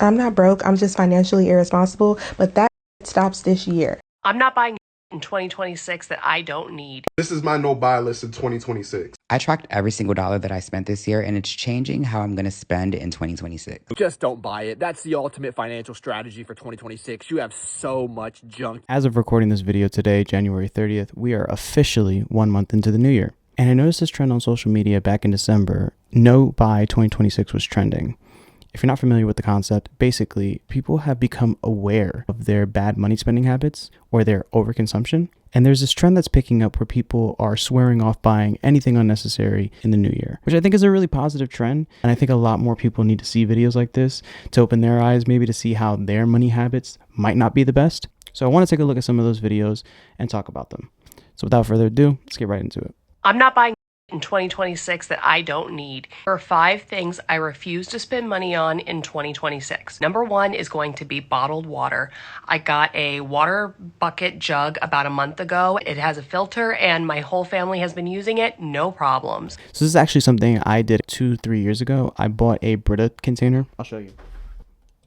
I'm not broke, I'm just financially irresponsible, but that stops this year. I'm not buying in 2026 that I don't need. This is my no buy list in 2026. I tracked every single dollar that I spent this year, and it's changing how I'm going to spend in 2026. Just don't buy it. That's the ultimate financial strategy for 2026. You have so much junk. As of recording this video today, January 30th, we are officially 1 month into the new year. And I noticed this trend on social media back in December. No buy 2026 was trending. If you're not familiar with the concept, basically people have become aware of their bad money spending habits or their overconsumption. And there's this trend that's picking up where people are swearing off buying anything unnecessary in the new year, which I think is a really positive trend. And I think a lot more people need to see videos like this to open their eyes, maybe to see how their money habits might not be the best. So I want to take a look at some of those videos and talk about them. So without further ado, let's get right into it. I'm not buying in 2026 that I don't need. There are 5 things I refuse to spend money on in 2026. Number 1 is going to be bottled water. I got a water bucket jug about a month ago. It has a filter and my whole family has been using it, no problems. So this is actually something I did 2-3 years ago. I bought a Brita container. I'll show you.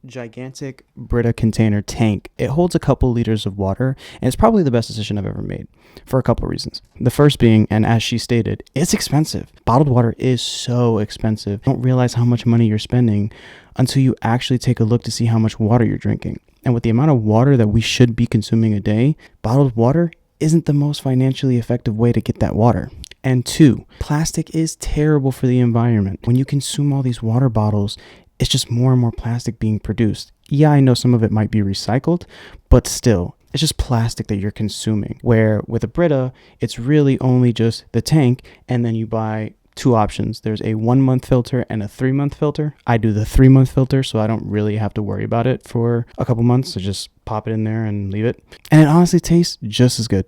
Gigantic Brita container tank. It holds a couple liters of water, and it's probably the best decision I've ever made for a couple reasons. The first being, and as she stated, it's expensive. Bottled water is so expensive. You don't realize how much money you're spending until you actually take a look to see how much water you're drinking. And with the amount of water that we should be consuming a day, bottled water isn't the most financially effective way to get that water. And 2, plastic is terrible for the environment. When you consume all these water bottles, it's just more and more plastic being produced. Yeah, I know some of it might be recycled, but still, it's just plastic that you're consuming. Where with a Brita, it's really only just the tank, and then you buy 2 options. There's a 1-month filter and a 3-month filter. I do the 3-month filter, so I don't really have to worry about it for a couple months. So just pop it in there and leave it. And it honestly tastes just as good.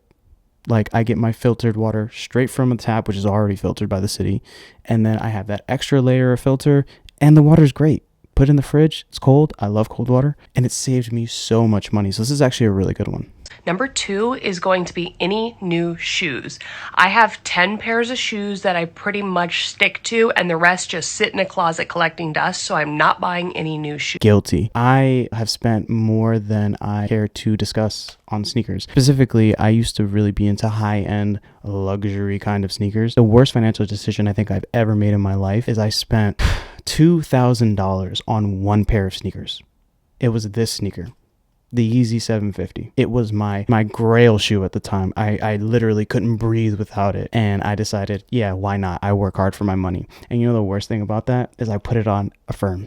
Like, I get my filtered water straight from a tap, which is already filtered by the city. And then I have that extra layer of filter, and the water's great. Put it in the fridge, it's cold. I love cold water, and it saved me so much money. So this is actually a really good one. Number 2 is going to be any new shoes. I have 10 pairs of shoes that I pretty much stick to, and the rest just sit in a closet collecting dust, so I'm not buying any new shoes. Guilty. I have spent more than I care to discuss on sneakers. Specifically, I used to really be into high-end luxury kind of sneakers. The worst financial decision I think I've ever made in my life is I spent $2,000 on 1 pair of sneakers. It was this sneaker, the Yeezy 750. It was my grail shoe at the time. I literally couldn't breathe without it. And I decided, yeah, why not? I work hard for my money. And you know the worst thing about that is I put it on Affirm.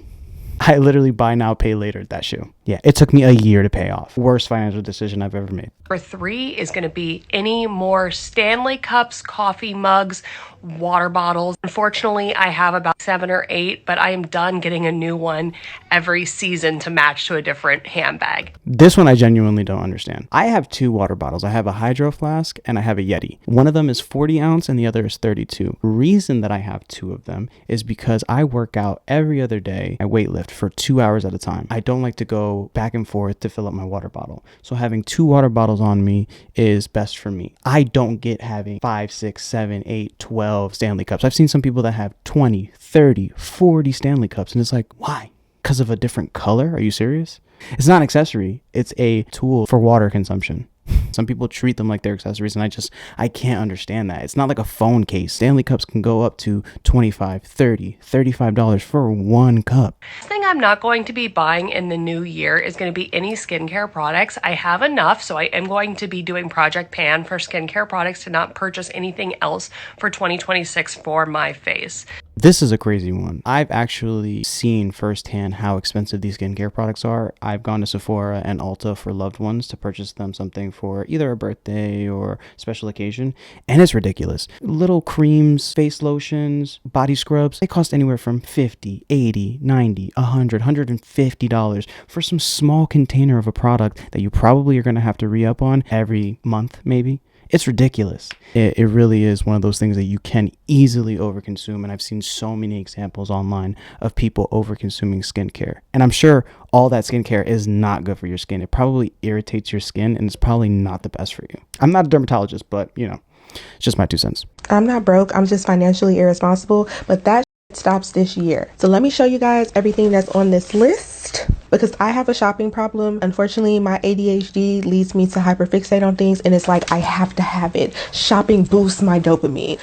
I literally buy now, pay later that shoe. Yeah, it took me a year to pay off. Worst financial decision I've ever made. Number 3 is going to be any more Stanley cups, coffee mugs, water bottles. Unfortunately, I have about 7 or 8, but I am done getting a new one every season to match to a different handbag. This one I genuinely don't understand. I have 2 water bottles. I have a Hydro Flask and I have a Yeti. One of them is 40 ounce and the other is 32. Reason that I have 2 of them is because I work out every other day. I weightlift for 2 hours at a time. I don't like to go back and forth to fill up my water bottle. So having 2 water bottles on me is best for me. I don't get having 5, 6, 7, 8, 12 Stanley cups. I've seen some people that have 20, 30, 40 Stanley cups, and it's like, why? Because of a different color? Are you serious? It's not an accessory. It's a tool for water consumption. Some people treat them like they're accessories, and I can't understand that. It's not like a phone case. Stanley cups can go up to $25, $30, $35 for 1 cup. The thing I'm not going to be buying in the new year is going to be any skincare products. I have enough, so I am going to be doing Project Pan for skincare products to not purchase anything else for 2026 for my face. This is a crazy one. I've actually seen firsthand how expensive these skincare products are. I've gone to Sephora and Ulta for loved ones to purchase them something for either a birthday or special occasion, and it's ridiculous. Little creams, face lotions, body scrubs, they cost anywhere from $50, $80, $90, $100, $150 for some small container of a product that you probably are going to have to re-up on every month, maybe. It's ridiculous. It really is one of those things that you can easily overconsume. And I've seen so many examples online of people overconsuming skincare. And I'm sure all that skincare is not good for your skin. It probably irritates your skin and it's probably not the best for you. I'm not a dermatologist, but you know, it's just my 2 cents. I'm not broke, I'm just financially irresponsible, but that stops this year. So let me show you guys everything that's on this list because I have a shopping problem. Unfortunately, my ADHD leads me to hyperfixate on things, and it's like I have to have it. Shopping boosts my dopamine.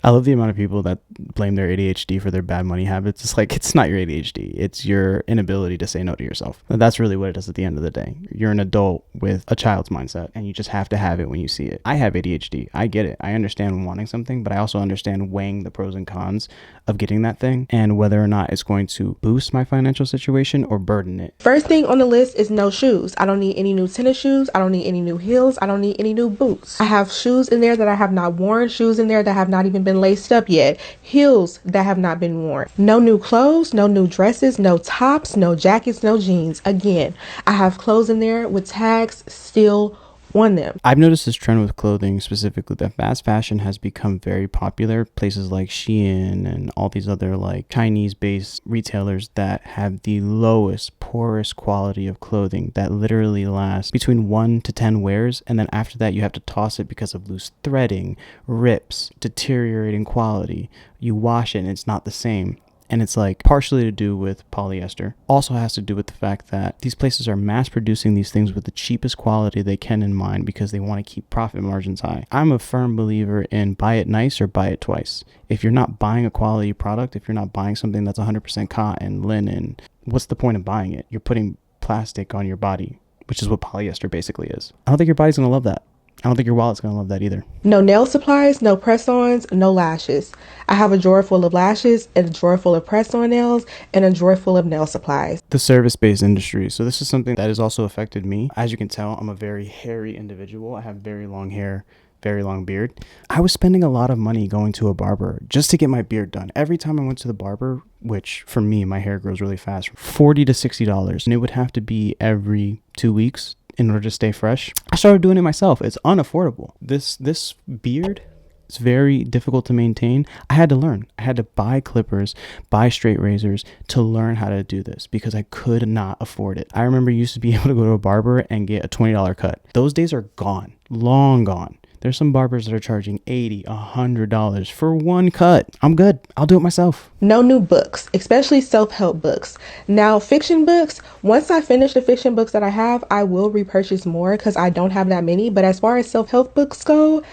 I love the amount of people that blame their ADHD for their bad money habits. It's like, it's not your ADHD. It's your inability to say no to yourself. That's really what it is at the end of the day. You're an adult with a child's mindset, and you just have to have it when you see it. I have ADHD. I get it. I understand wanting something, but I also understand weighing the pros and cons of getting that thing and whether or not it's going to boost my financial situation or burden it. First thing on the list is no shoes. I don't need any new tennis shoes. I don't need any new heels. I don't need any new boots. I have shoes in there that I have not worn, shoes in there that have not even been laced up yet, heels that have not been worn. No new clothes, no new dresses, no tops, no jackets, no jeans. Again, I have clothes in there with tags still on them. I've noticed this trend with clothing specifically that fast fashion has become very popular. Places like Shein and all these other like Chinese-based retailers that have the lowest, poorest quality of clothing that literally lasts between 1 to 10 wears, and then after that you have to toss it because of loose threading, rips, deteriorating quality. You wash it and it's not the same. And it's like partially to do with polyester. Also has to do with the fact that these places are mass producing these things with the cheapest quality they can in mind because they want to keep profit margins high. I'm a firm believer in buy it nice or buy it twice. If you're not buying a quality product, if you're not buying something that's 100% cotton, linen, what's the point of buying it? You're putting plastic on your body, which is what polyester basically is. I don't think your body's going to love that. I don't think your wallet's going to love that either. No nail supplies, no press-ons, no lashes. I have a drawer full of lashes, and a drawer full of press-on nails, and a drawer full of nail supplies. The service-based industry. So this is something that has also affected me. As you can tell, I'm a very hairy individual. I have very long hair, very long beard. I was spending a lot of money going to a barber just to get my beard done. Every time I went to the barber, which for me, my hair grows really fast, $40 to $60. And it would have to be every 2 weeks in order to stay fresh. I started doing it myself. It's unaffordable. This beard, it's very difficult to maintain. I had to learn. I had to buy clippers, buy straight razors to learn how to do this because I could not afford it. I remember you used to be able to go to a barber and get a $20 cut. Those days are gone, long gone. There's some barbers that are charging $80, $100 for one cut. I'm good. I'll do it myself. No new books, especially self-help books. Now, fiction books, once I finish the fiction books that I have, I will repurchase more because I don't have that many. But as far as self-help books go,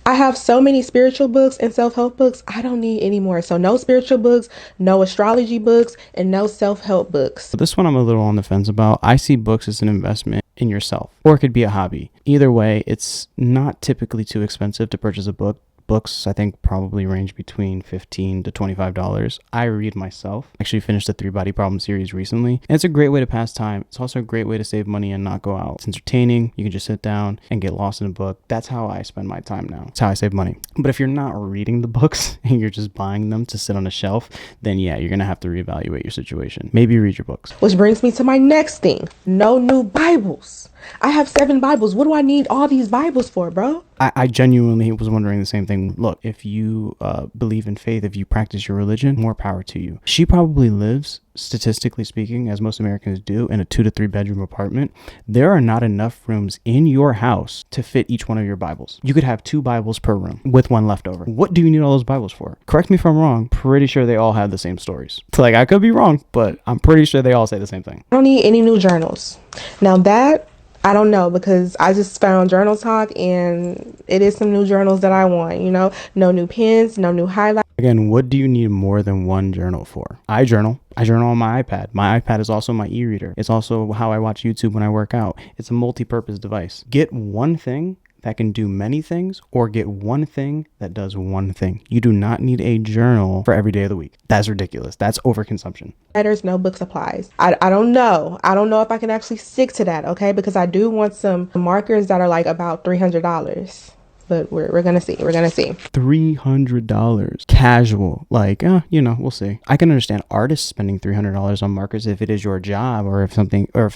I have so many spiritual books and self-help books, I don't need any more. So no spiritual books, no astrology books, and no self-help books. This one I'm a little on the fence about. I see books as an investment in yourself, or it could be a hobby. Either way, it's not typically too expensive to purchase a book. Books, I think, probably range between $15 to $25. I read myself. Actually finished the 3-Body Problem series recently. And it's a great way to pass time. It's also a great way to save money and not go out. It's entertaining. You can just sit down and get lost in a book. That's how I spend my time now. It's how I save money. But if you're not reading the books and you're just buying them to sit on a shelf, then yeah, you're going to have to reevaluate your situation. Maybe read your books. Which brings me to my next thing. No new Bibles. I have 7 Bibles. What do I need all these Bibles for, bro? I genuinely was wondering the same thing. Look, if you believe in faith, if you practice your religion, more power to you. She probably lives, statistically speaking, as most Americans do, in a 2 to 3 bedroom apartment. There are not enough rooms in your house to fit each one of your Bibles. You could have 2 Bibles per room with one left over. What do you need all those Bibles for? Correct me if I'm wrong. Pretty sure they all have the same stories. Like, I could be wrong, but I'm pretty sure they all say the same thing. I don't need any new journals. Now that, I don't know, because I just found Journal Talk and it is some new journals that I want, you know, no new pens, no new highlights. Again, what do you need more than one journal for? I journal on my iPad. My iPad is also my e-reader. It's also how I watch YouTube when I work out. It's a multi-purpose device. Get one thing that can do many things, or get one thing that does one thing. You do not need a journal for every day of the week. That's ridiculous. That's overconsumption. Letters, no book supplies. I don't know. I don't know if I can actually stick to that, okay? Because I do want some markers that are like about $300. But we're gonna see. We're gonna see. $300 casual, like, we'll see. I can understand artists spending $300 on markers if it is your job, or if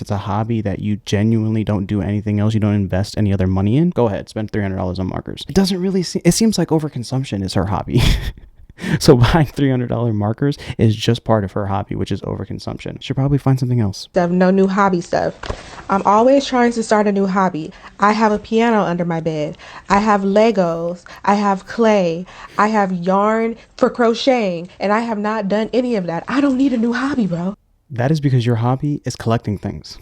it's a hobby that you genuinely don't do anything else, you don't invest any other money in. Go ahead, spend $300 on markers. It doesn't really seem. It seems like overconsumption is her hobby. So buying $300 markers is just part of her hobby, which is overconsumption. She'll probably find something else. No new hobby stuff. I'm always trying to start a new hobby. I have a piano under my bed. I have Legos. I have clay. I have yarn for crocheting, and I have not done any of that. I don't need a new hobby, bro. That is because your hobby is collecting things.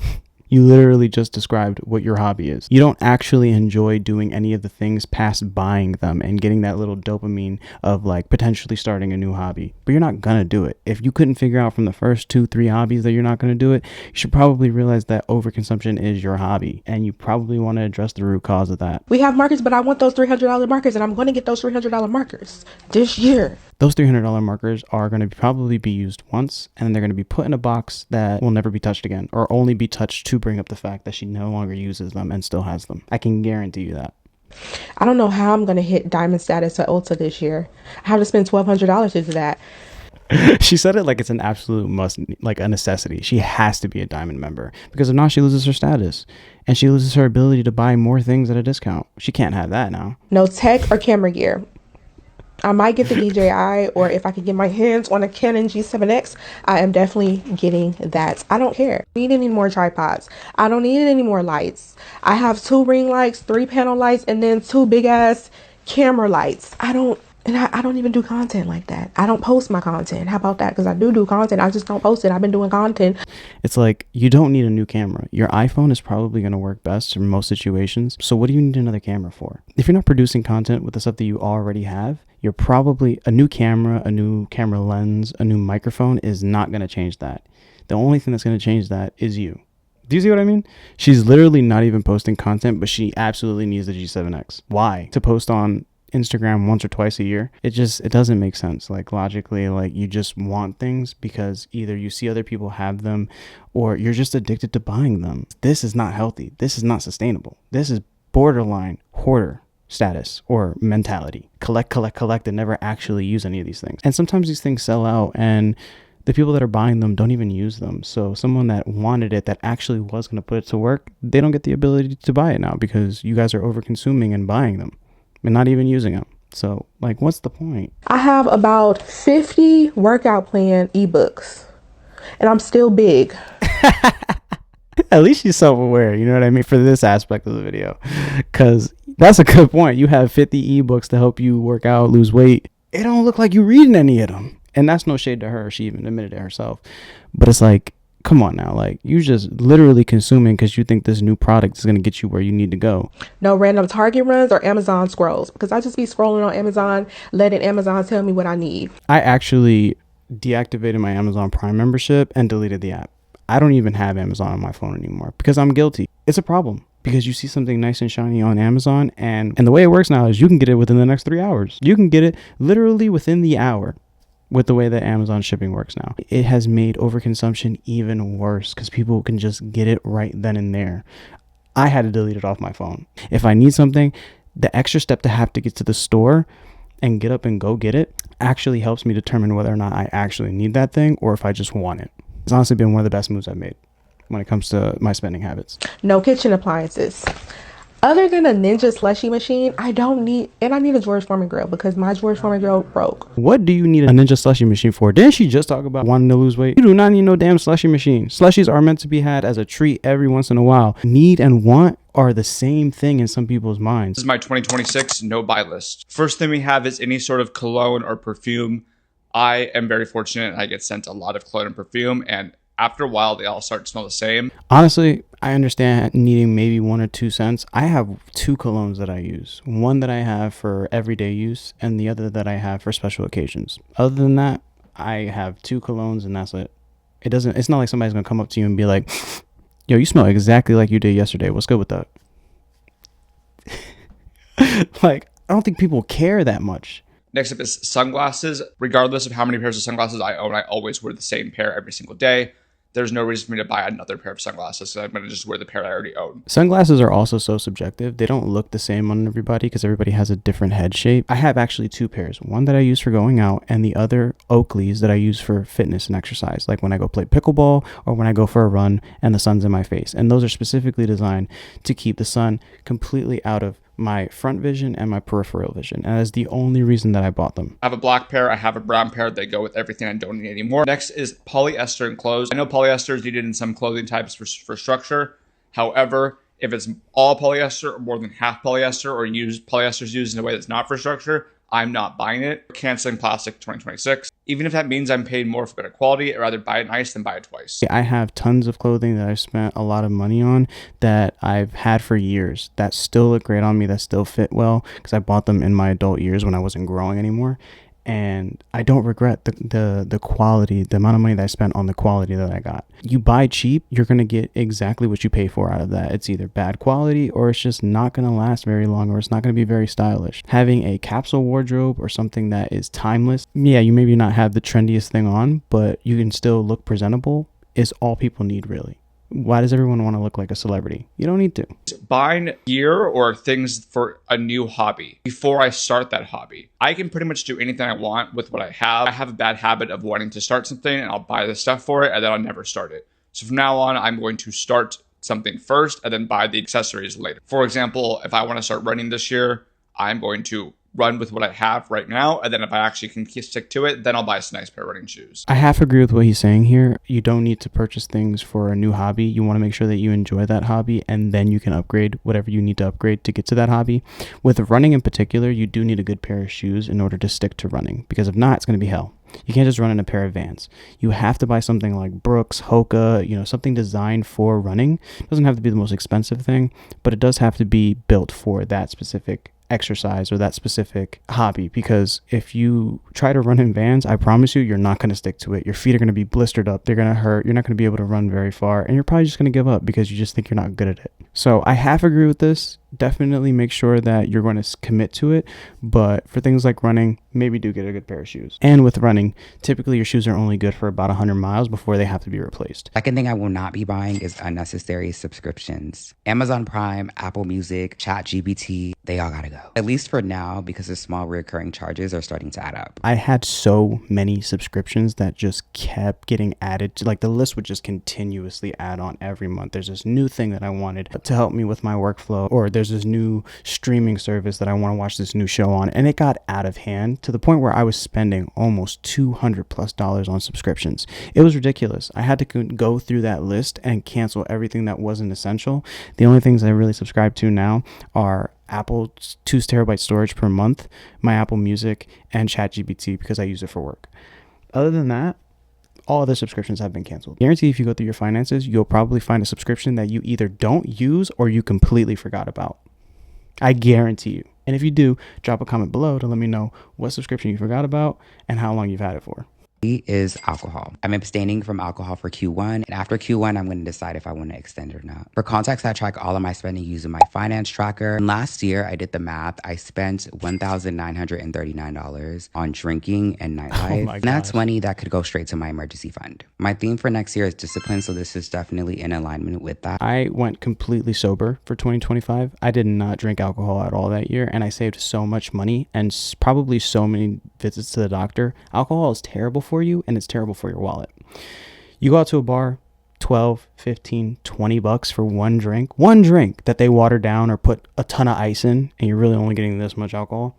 You literally just described what your hobby is. You don't actually enjoy doing any of the things past buying them and getting that little dopamine of like potentially starting a new hobby, but you're not gonna do it. If you couldn't figure out from the first 2-3 hobbies that you're not gonna do it, you should probably realize that overconsumption is your hobby and you probably want to address the root cause of that. We have markers, but I want those $300 markers, and I'm going to get those $300 markers this year. Those $300 markers are going to probably be used once, and then they're going to be put in a box that will never be touched again, or only be touched to bring up the fact that she no longer uses them and still has them. I can guarantee you that. I don't know how I'm going to hit diamond status at Ulta this year. I have to spend $1,200 to do that. She said it like it's an absolute must, like a necessity. She has to be a diamond member, because if not, she loses her status and she loses her ability to buy more things at a discount. She can't have that now. No tech or camera gear. I might get the DJI, or if I could get my hands on a Canon G7X, I am definitely getting that. I don't care. I don't need any more tripods. I don't need any more lights. I have 2 ring lights, 3 panel lights, and then 2 big ass camera lights. I don't even do content like that. I don't post my content. How about that? Because I do content. I just don't post it. I've been doing content. It's like, you don't need a new camera. Your iPhone is probably going to work best in most situations. So what do you need another camera for? If you're not producing content with the stuff that you already have, you're probably a new camera lens, a new microphone is not going to change that. The only thing that's going to change that is you. Do you see what I mean? She's literally not even posting content, but she absolutely needs the G7X. Why? To post on Instagram once or twice a year? It doesn't make sense. Like logically, like you just want things because either you see other people have them or you're just addicted to buying them. This is not healthy. This is not sustainable. This is borderline hoarder status or mentality. Collect and never actually use any of these things. And sometimes these things sell out and the people that are buying them don't even use them. So someone that wanted it, that actually was going to put it to work, they don't get the ability to buy it now because you guys are over consuming and buying them and not even using them. So like, what's the point? I have about 50 workout plan ebooks and I'm still big. At least she's self-aware, you know what I mean, for this aspect of the video, because that's a good point. You have 50 ebooks to help you work out, lose weight. It don't look like you reading any of them, and that's no shade to her. She even admitted it herself, but it's like, come on now, like you just literally consuming because you think this new product is going to get you where you need to go. No random Target runs or Amazon scrolls, because I just be scrolling on Amazon, letting Amazon tell me what I need. I actually deactivated my Amazon Prime membership and deleted the app. I don't even have Amazon on my phone anymore because I'm guilty. It's a problem because you see something nice and shiny on Amazon and the way it works now is you can get it within the next 3 hours. You can get it literally within the hour with the way that Amazon shipping works now. It has made overconsumption even worse because people can just get it right then and there. I had to delete it off my phone. If I need something, the extra step to have to get to the store and get up and go get it actually helps me determine whether or not I actually need that thing or if I just want it. It's honestly been one of the best moves I've made when it comes to my spending habits. No kitchen appliances. Other than a Ninja slushy machine, I need a George Foreman grill because my George Foreman grill broke. What do you need a Ninja slushy machine for? Didn't she just talk about wanting to lose weight? You do not need no damn slushy machine. Slushies are meant to be had as a treat every once in a while. Need and want are the same thing in some people's minds. This is my 2026 no buy list. First thing we have is any sort of cologne or perfume. I am very fortunate. I get sent a lot of cologne and perfume, and after a while, they all start to smell the same. Honestly, I understand needing maybe 1 or 2 scents. I have 2 colognes that I use. One that I have for everyday use, and the other that I have for special occasions. Other than that, I have 2 colognes, and that's it. It's not like somebody's gonna come up to you and be like, "Yo, you smell exactly like you did yesterday. What's good with that?" Like, I don't think people care that much. Next up is sunglasses. Regardless of how many pairs of sunglasses I own, I always wear the same pair every single day. There's no reason for me to buy another pair of sunglasses, so I'm going to just wear the pair I already own. Sunglasses are also so subjective. They don't look the same on everybody because everybody has a different head shape. I have actually 2 pairs. One that I use for going out and the other Oakleys that I use for fitness and exercise, like when I go play pickleball or when I go for a run and the sun's in my face. And those are specifically designed to keep the sun completely out of my front vision and my peripheral vision. And that is the only reason that I bought them. I have a black pair. I have a brown pair. They go with everything I don't need anymore. Next is polyester and clothes. I know polyester is needed in some clothing types for structure. However, if it's all polyester or more than half polyester or polyester is used in a way that's not for structure, I'm not buying it. Canceling plastic 2026. Even if that means I'm paying more for better quality, I'd rather buy it nice than buy it twice. I have tons of clothing that I've spent a lot of money on that I've had for years that still look great on me, that still fit well, because I bought them in my adult years when I wasn't growing anymore. And I don't regret the quality, the amount of money that I spent on the quality that I got. You buy cheap, you're going to get exactly what you pay for out of that. It's either bad quality or it's just not going to last very long, or it's not going to be very stylish. Having a capsule wardrobe or something that is timeless, yeah, you maybe not have the trendiest thing on, but you can still look presentable, is all people need, really. Why does everyone want to look like a celebrity? You don't need to. Buying gear or things for a new hobby before I start that hobby. I can pretty much do anything I want with what I have. I have a bad habit of wanting to start something and I'll buy the stuff for it and then I'll never start it. So from now on, I'm going to start something first and then buy the accessories later. For example, if I want to start running this year, I'm going to run with what I have right now, and then if I actually can stick to it, then I'll buy a nice pair of running shoes. I half agree with what he's saying here. You don't need to purchase things for a new hobby. You want to make sure that you enjoy that hobby, and then you can upgrade whatever you need to upgrade to get to that hobby. With running in particular, you do need a good pair of shoes in order to stick to running, because if not, it's going to be hell. You can't just run in a pair of Vans. You have to buy something like Brooks, Hoka, something designed for running. It doesn't have to be the most expensive thing, but it does have to be built for that specific exercise or that specific hobby, because if you try to run in Vans, I promise you're not going to stick to it. Your feet are going to be blistered up, they're going to hurt, you're not going to be able to run very far, and you're probably just going to give up because you just think you're not good at it. So I half agree with this. Definitely make sure that you're going to commit to it, but for things like running, maybe do get a good pair of shoes. And with running, typically your shoes are only good for about 100 miles before they have to be replaced. Second thing I will not be buying is unnecessary subscriptions. Amazon Prime, Apple Music, ChatGPT, they all gotta go. At least for now, because the small recurring charges are starting to add up. I had so many subscriptions that just kept getting added to, like, the list would just continuously add on every month. There's this new thing that I wanted to help me with my workflow, or there's this new streaming service that I want to watch this new show on, and it got out of hand to the point where I was spending almost $200+ on subscriptions. It was ridiculous. I had to go through that list and cancel everything that wasn't essential. The only things I really subscribe to now are Apple's 2 terabyte storage per month, my Apple Music, and ChatGPT because I use it for work. Other than that, all other subscriptions have been canceled. Guarantee if you go through your finances, you'll probably find a subscription that you either don't use or you completely forgot about. I guarantee you. And if you do, drop a comment below to let me know what subscription you forgot about and how long you've had it for. Is alcohol. I'm abstaining from alcohol for Q1, and after Q1, I'm going to decide if I want to extend or not. For context, I track all of my spending using my finance tracker. And last year, I did the math. I spent $1,939 on drinking and nightlife. And that's money that could go straight to my emergency fund. My theme for next year is discipline, so this is definitely in alignment with that. I went completely sober for 2025. I did not drink alcohol at all that year, and I saved so much money and probably so many visits to the doctor. Alcohol is terrible for you, and it's terrible for your wallet. You go out to a bar, 12, 15, 20 bucks for one drink that they water down or put a ton of ice in, and you're really only getting this much alcohol.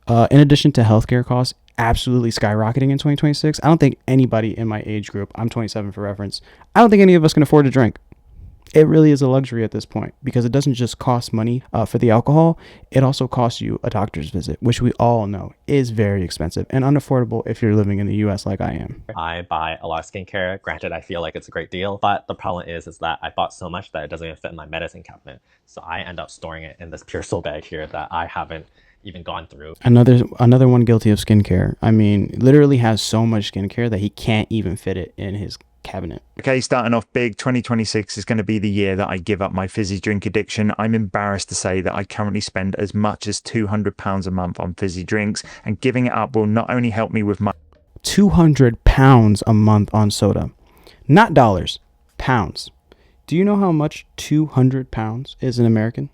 In addition to healthcare costs absolutely skyrocketing in 2026, I don't think anybody in my age group, I'm 27 for reference, I don't think any of us can afford to drink. It really is a luxury at this point because it doesn't just cost money for the alcohol. It also costs you a doctor's visit, which we all know is very expensive and unaffordable if you're living in the US like I am. I buy a lot of skincare. Granted, I feel like it's a great deal, but the problem is that I bought so much that it doesn't even fit in my medicine cabinet. So I end up storing it in this pure soul bag here that I haven't even gone through. Another one guilty of skincare. I mean, literally has so much skincare that he can't even fit it in his cabinet. Okay, starting off big, 2026 is going to be the year that I give up my fizzy drink addiction. I'm embarrassed to say that I currently spend as much as £200 a month on fizzy drinks, and giving it up will not only help me with my £200 a month on soda. Not dollars, pounds. Do you know how much 200 pounds is in American?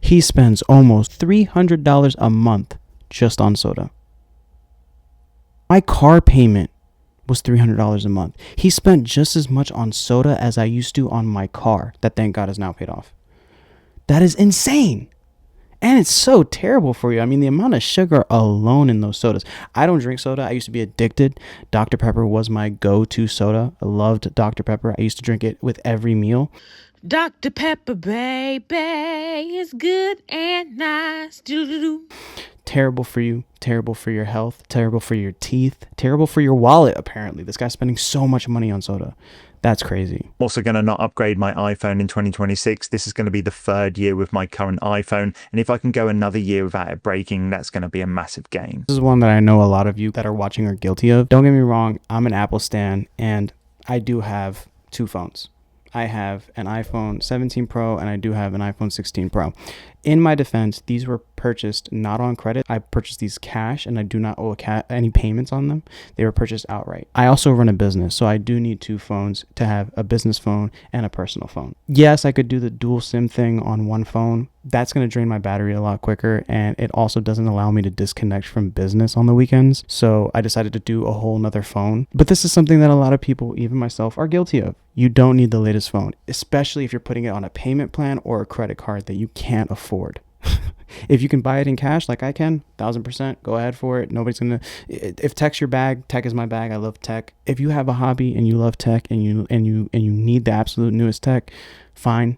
He spends almost $300 a month just on soda. My car payment was $300 a month. He spent just as much on soda as I used to on my car that thank God is now paid off. That is insane. And it's so terrible for you. I mean, the amount of sugar alone in those sodas. I don't drink soda. I used to be addicted. Dr. Pepper was my go-to soda. I loved Dr. Pepper. I used to drink it with every meal. Dr. Pepper, baby, is good and nice. Doo-doo-doo. Terrible for you, terrible for your health, terrible for your teeth, terrible for your wallet, apparently. This guy's spending so much money on soda. That's crazy. Also going to not upgrade my iPhone in 2026. This is going to be the third year with my current iPhone. And if I can go another year without it breaking, that's going to be a massive gain. This is one that I know a lot of you that are watching are guilty of. Don't get me wrong, I'm an Apple stan, and I do have two phones. I have an iPhone 17 Pro and I do have an iPhone 16 Pro. In my defense, these were purchased not on credit. I purchased these cash and I do not owe any payments on them. They were purchased outright. I also run a business, so I do need two phones to have a business phone and a personal phone. Yes, I could do the dual SIM thing on one phone. That's going to drain my battery a lot quicker, and it also doesn't allow me to disconnect from business on the weekends. So I decided to do a whole nother phone. But this is something that a lot of people, even myself, are guilty of. You don't need the latest phone, especially if you're putting it on a payment plan or a credit card that you can't afford. If you can buy it in cash like I can, 1000%, go ahead for it. Nobody's gonna. If tech's your bag, tech is my bag. I love tech. If you have a hobby and you love tech and you need the absolute newest tech, fine.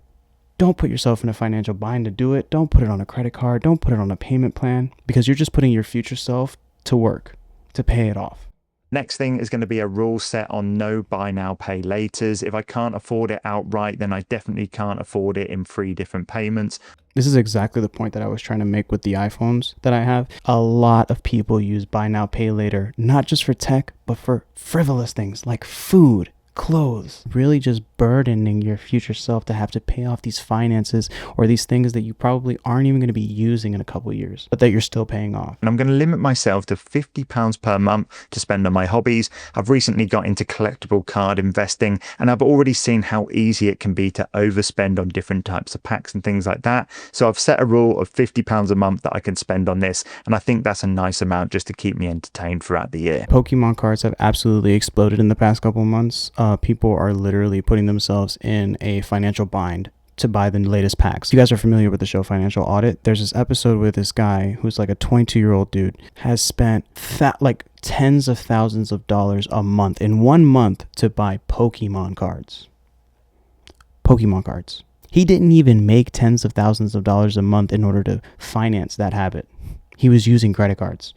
Don't put yourself in a financial bind to do it. Don't put it on a credit card. Don't put it on a payment plan, because you're just putting your future self to work to pay it off. Next thing is going to be a rule set on no buy now, pay laters. If I can't afford it outright, then I definitely can't afford it in 3 different payments. This is exactly the point that I was trying to make with the iPhones that I have. A lot of people use buy now, pay later, not just for tech, but for frivolous things like food, clothes, really just burdening your future self to have to pay off these finances or these things that you probably aren't even going to be using in a couple of years, but that you're still paying off. And I'm going to limit myself to £50 per month to spend on my hobbies. I've recently got into collectible card investing, and I've already seen how easy it can be to overspend on different types of packs and things like that. So I've set a rule of £50 a month that I can spend on this, and I think that's a nice amount just to keep me entertained throughout the year. Pokemon cards have absolutely exploded in the past couple of months. People are literally putting themselves in a financial bind to buy the latest packs. You guys are familiar with the show Financial Audit. There's this episode with this guy who's like a 22-year-old dude, has spent like tens of thousands of dollars a month in 1 month to buy Pokemon cards. Pokemon cards. He didn't even make tens of thousands of dollars a month in order to finance that habit. He was using credit cards.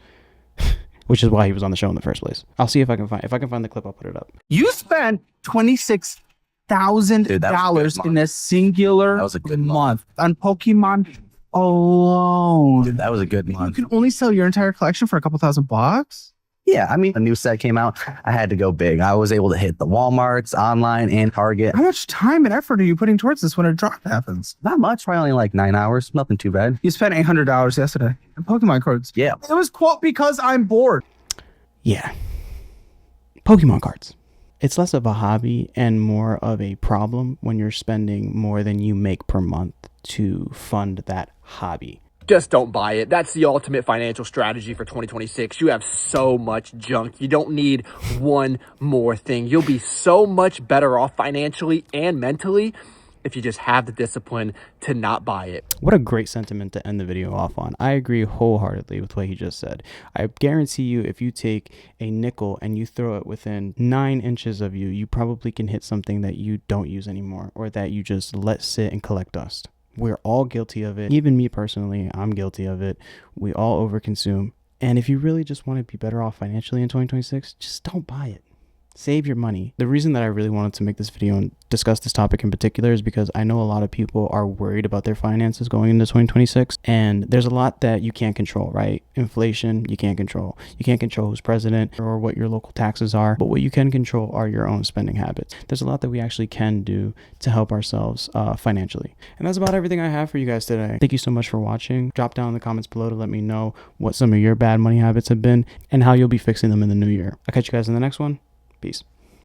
Which is why he was on the show in the first place. I'll see if I can find the clip. I'll put it up. You spent $26,000 in a singular month on Pokemon alone. Dude, that was a good month. You can only sell your entire collection for a couple $1,000. Yeah, I mean, a new set came out. I had to go big. I was able to hit the Walmarts, online, and Target. How much time and effort are you putting towards this when a drop happens? Not much, probably only like 9 hours. Nothing too bad. You spent $800 yesterday on Pokemon cards. Yeah. It was, quote, because I'm bored. Yeah. Pokemon cards. It's less of a hobby and more of a problem when you're spending more than you make per month to fund that hobby. Just don't buy it. That's the ultimate financial strategy for 2026. You have so much junk. You don't need one more thing. You'll be so much better off financially and mentally if you just have the discipline to not buy it. What a great sentiment to end the video off on. I agree wholeheartedly with what he just said. I guarantee you, if you take a nickel and you throw it within 9 inches of you, you probably can hit something that you don't use anymore or that you just let sit and collect dust. We're all guilty of it. Even me personally, I'm guilty of it. We all overconsume. And if you really just want to be better off financially in 2026, just don't buy it. Save your money. The reason that I really wanted to make this video and discuss this topic in particular is because I know a lot of people are worried about their finances going into 2026, and there's a lot that you can't control, right? Inflation, you can't control. You can't control who's president or what your local taxes are, but what you can control are your own spending habits. There's a lot that we actually can do to help ourselves financially. And that's about everything I have for you guys today. Thank you so much for watching. Drop down in the comments below to let me know what some of your bad money habits have been and how you'll be fixing them in the new year. I'll catch you guys in the next one. Peace.